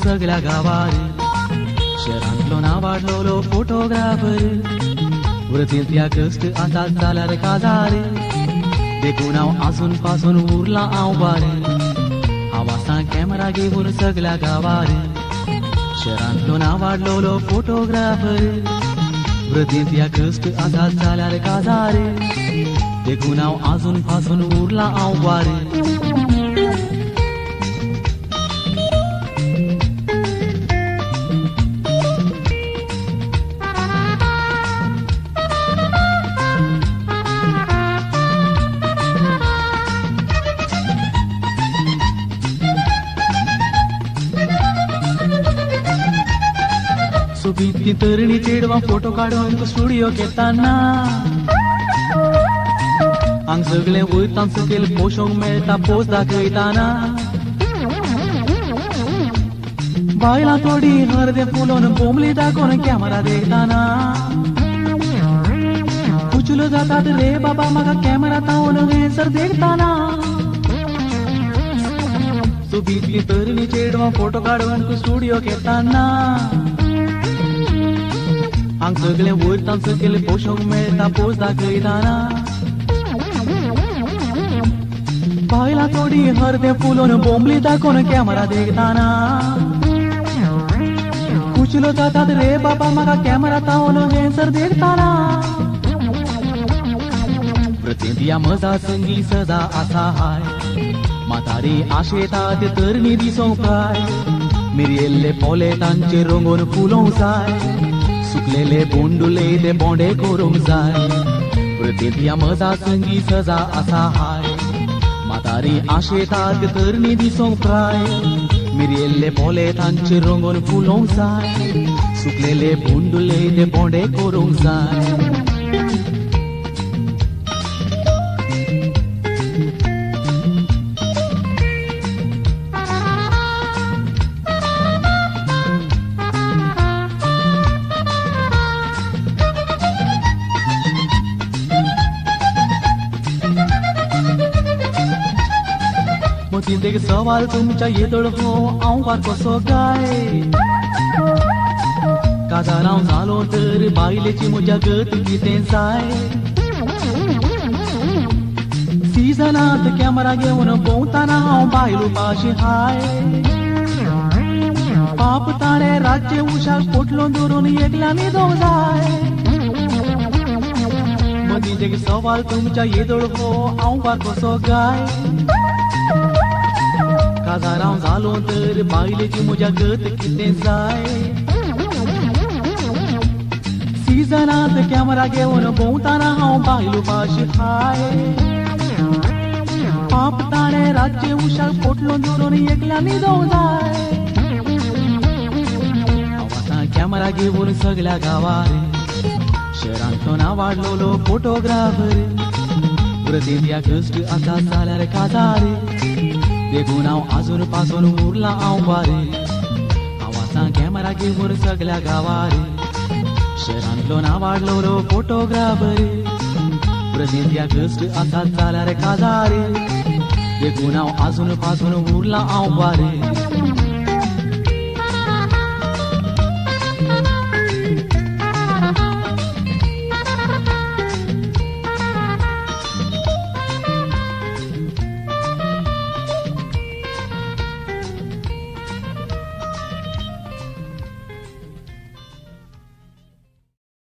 सगळ्या गावार शहरांतलो नावाडलो फोटोग्राफर वृत्तींतल्या कश्ट आता जाल्यार काजार देखून हांव आजून पासून उरला हांव बार हांव कॅमेरा घेवन सगळ्या गावार शहरांतलो नावाडलो फोटोग्राफर वृत्तींतल्या कश्ट आता जाल्यार काजार देखून हांव आजून पासून उरला हांव बार सुबीतली तरणी चेडवां फोटो काडून स्टुडियो घेताना हांग सगळें वयतां सकयल पोशोंक मेळटा पोज दाखयताना बायलां थोडी हरदे फुलोवन बोमली दाखोवन कॅमेरा देखताना कुचलो जातात रे बाबा म्हाका कॅमेरा तावून हेंसर देखताना सुबीतली तरणी चेडवां फोटो काडून स्टुडियो घेताना हांग सगळें वयतां सकयल पोशोंक मेळटा पोज दाखयताना बायलां थोडी हरदे फुलोवन बोमली दाखोवन कॅमेरा देखताना कुचलो जातात रे बाबा म्हाका कॅमेरा तावून हेंसर देखताना प्रतिदिया मजा संगी सदा आसा हाय म्हातारी आशेतात तरणी दिसोंक प्राय मिरयेल्ले पोले तांचेर रंगोवन फुलोवंक जाय सुकलेले बोंडुले ते बोंडे करूंक जाय प्रतिदिया मजा संगी सजा आसा हाय म्हातारी आशेतात तरणी दिसोंक प्राय मिरयेल्ले पोले तांचेर रंगोवन फुलोवंक जाय सुकलेले बोंडुले ते बोंडे करूंक जाय जिंदगी सवाल तुमच्या येदोळ हो हांव वार कसो गाय काजार हांव जालो तर बायलेची म्हज्या गत कितें जाय सिजनांत कॅमेरा घेवन भोंवताना हांव बायलो पाशी हाय पाप ताणे राज्य उशाक पोटलो धरून एकल्या न्हिदोंक जाय जिंदगी सवाल तुमच्या येदोळ हो हांव वार कसो गाय काजार हांव जालो तर बायलेची म्हज्या गत कितें जाय सिजनांत कॅमेरा घेवन भोंवताना हांव बायलो पाशी हाय पाप ताणे राज्य उशाक पोटलो धरून एकल्या न्हिदोंक जाय हांव आतां कॅमेरा घेवन सगळ्या गावार शहरांतलो नावाडलो फोटोग्राफर प्रतिदिया कश्ट आसा जाल्यार काजार देखून हांव आजून पासून उरला हांव बारे हांव आतां कॅमेरा घेवन सगळ्या गावार शहरांतलो नावाडलो फोटोग्राफर प्रतिदिया कश्ट आसा जाल्यार काजार देखून हांव आजून पासून उरला हांव बारे